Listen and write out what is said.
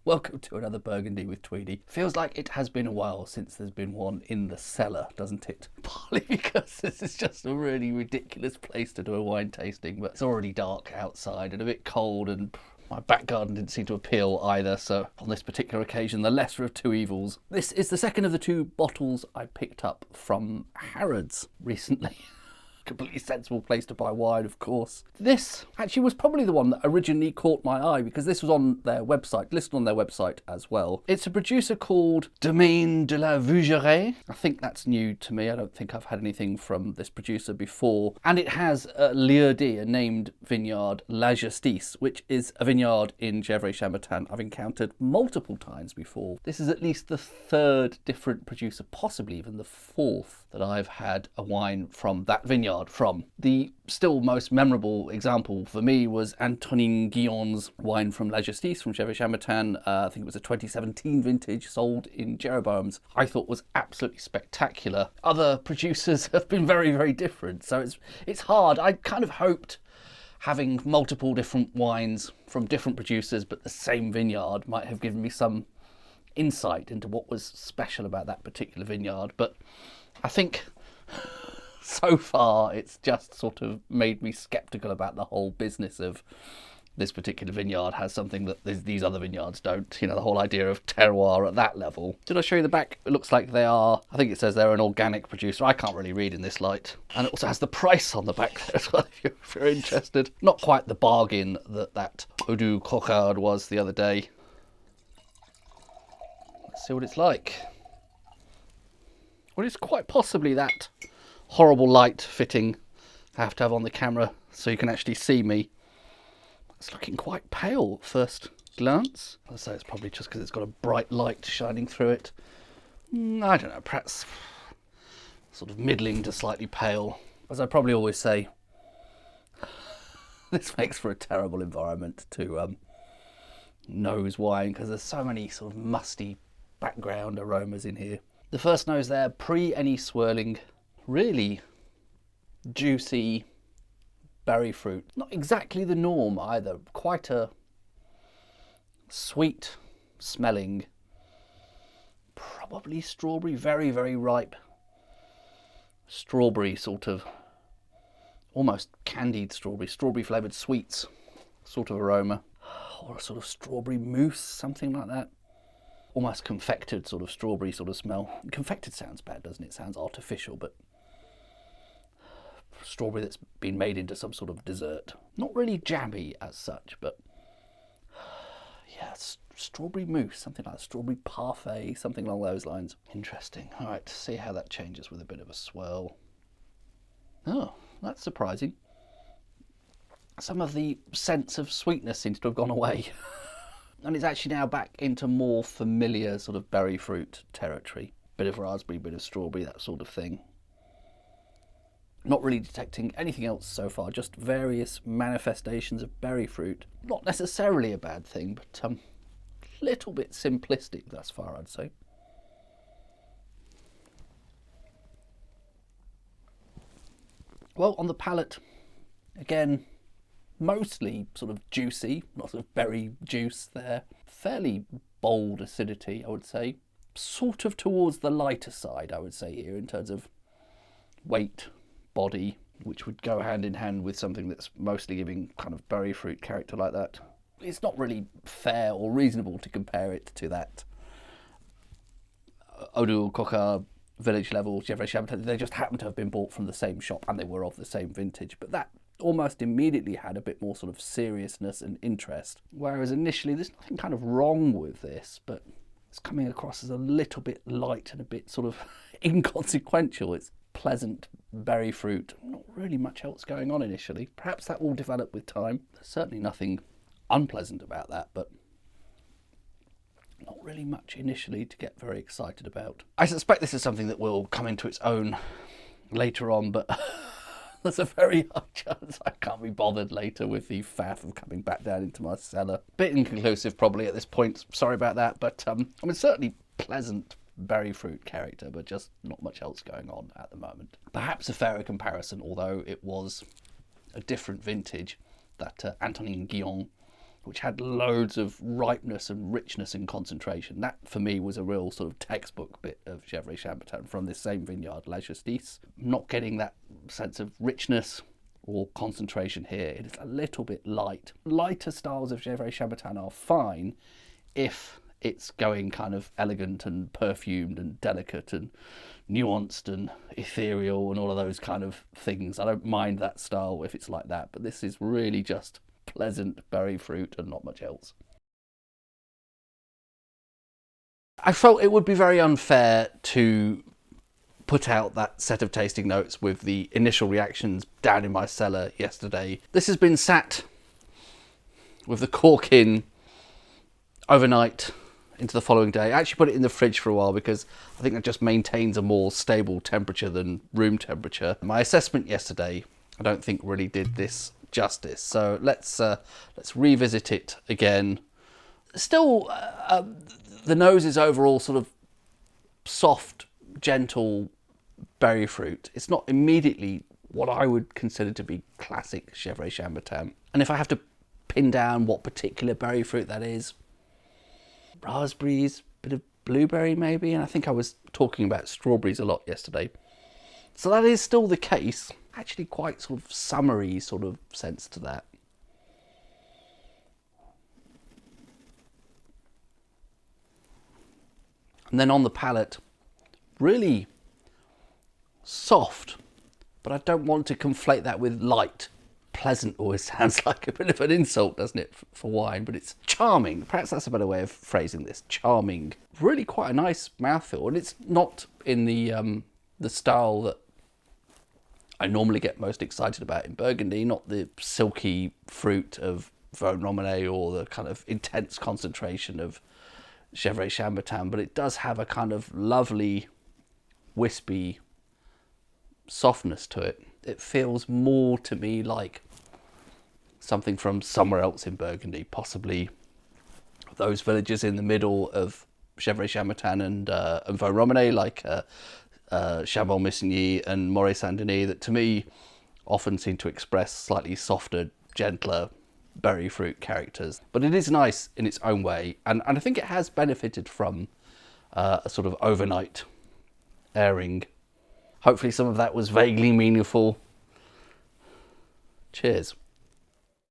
Welcome to another Burgundy with Tweedy. Feels like it has been a while since there's been one in the cellar, doesn't it? Partly because this is just a really ridiculous place to do a wine tasting, but it's already dark outside and a bit cold, and my back garden didn't seem to appeal either, so on this particular occasion, the lesser of two evils. This is the second of the two bottles I picked up from Harrods recently. Completely sensible place to buy wine, of course. This actually was probably the one that originally caught my eye because this was on their website, listed on their website as well. It's a producer called Domaine de la Vougeraie. I think that's new to me. I don't think I've had anything from this producer before. And it has a lieu-dit, a named vineyard, La Justice, which is a vineyard in Gevrey, Chambertin I've encountered multiple times before. This is at least the third different producer, possibly even the fourth, that I've had a wine from that vineyard from. The still most memorable example for me was Antonin Guillon's wine from La Justice from Gevrey Chambertin. I think it was a 2017 vintage sold in Jeroboam's. I thought was absolutely spectacular. Other producers have been very, very different, so it's hard. I kind of hoped having multiple different wines from different producers but the same vineyard might have given me some insight into what was special about that particular vineyard, but I think so far it's just sort of made me sceptical about the whole business of this particular vineyard has something that these other vineyards don't. You know, the whole idea of terroir at that level. Did I show you the back? It looks like they are, I think it says they're an organic producer. I can't really read in this light. And it also has the price on the back there as well, if you're interested. Not quite the bargain that Eau du Coquard was the other day. Let's see what it's like. Well, it's quite possibly that horrible light fitting I have to have on the camera so you can actually see me. It's looking quite pale at first glance. I'd say it's probably just because it's got a bright light shining through it. I don't know, perhaps sort of middling to slightly pale. As I probably always say, this makes for a terrible environment to nose wine because there's so many sort of musty background aromas in here. The first nose there, pre any swirling, really juicy berry fruit. Not exactly the norm either, quite a sweet smelling, probably strawberry, very, very ripe strawberry, sort of almost candied strawberry flavoured sweets sort of aroma, or a sort of strawberry mousse, something like that. Almost confected sort of strawberry sort of smell. Confected sounds bad, doesn't it? It sounds artificial, but strawberry that's been made into some sort of dessert. Not really jammy as such, but yeah, strawberry mousse, something like strawberry parfait, something along those lines. Interesting. All right, see how that changes with a bit of a swirl. Oh, that's surprising. Some of the sense of sweetness seems to have gone away. And it's actually now back into more familiar sort of berry fruit territory. Bit of raspberry, bit of strawberry, that sort of thing. Not really detecting anything else so far, just various manifestations of berry fruit. Not necessarily a bad thing, but a little bit simplistic thus far, I'd say. Well, on the palate, again, mostly sort of juicy, lots of berry juice there. Fairly bold acidity, I would say. Sort of towards the lighter side, I would say here, in terms of weight, body, which would go hand in hand with something that's mostly giving kind of berry fruit character like that. It's not really fair or reasonable to compare it to that Eau du Coquard village level Gevrey Chambertin. They just happen to have been bought from the same shop and they were of the same vintage, but that almost immediately had a bit more sort of seriousness and interest. Whereas initially there's nothing kind of wrong with this, but it's coming across as a little bit light and a bit sort of inconsequential. It's pleasant berry fruit, not really much else going on initially. Perhaps that will develop with time. There's certainly nothing unpleasant about that, but not really much initially to get very excited about. I suspect this is something that will come into its own later on, but there's a very high chance I can't be bothered later with the faff of coming back down into my cellar. Bit inconclusive probably at this point, sorry about that, but I mean certainly pleasant berry fruit character, but just not much else going on at the moment. Perhaps a fairer comparison, although it was a different vintage, that Antonin Guillon which had loads of ripeness and richness and concentration. That, for me, was a real sort of textbook bit of Gevrey Chambertin from this same vineyard, La Justice. Not getting that sense of richness or concentration here. It is a little bit light. Lighter styles of Gevrey Chambertin are fine if it's going kind of elegant and perfumed and delicate and nuanced and ethereal and all of those kind of things. I don't mind that style if it's like that, but this is really just pleasant berry fruit and not much else. I felt it would be very unfair to put out that set of tasting notes with the initial reactions down in my cellar yesterday. This has been sat with the cork in overnight into the following day. I actually put it in the fridge for a while because I think that just maintains a more stable temperature than room temperature. My assessment yesterday, I don't think really did this justice. So let's revisit it again. Still, the nose is overall sort of soft, gentle berry fruit. It's not immediately what I would consider to be classic Gevrey Chambertin. And if I have to pin down what particular berry fruit that is, raspberries, bit of blueberry maybe, and I think I was talking about strawberries a lot yesterday. So that is still the case. Actually quite sort of summery sort of sense to that. And then on the palate, really soft, but I don't want to conflate that with light. Pleasant always sounds like a bit of an insult, doesn't it, for wine, but it's charming. Perhaps that's a better way of phrasing this. Charming. Really quite a nice mouthfeel, and it's not in the style that I normally get most excited about in Burgundy, not the silky fruit of Vougeraie or the kind of intense concentration of Gevrey Chambertin, but it does have a kind of lovely, wispy softness to it. It feels more to me like something from somewhere else in Burgundy, possibly those villages in the middle of Gevrey Chambertin and Vougeraie, like Chambon-Missigny and Moret-Saint-Denis, that to me often seem to express slightly softer, gentler berry fruit characters. But it is nice in its own way, and I think it has benefited from a sort of overnight airing. Hopefully some of that was vaguely meaningful. Cheers.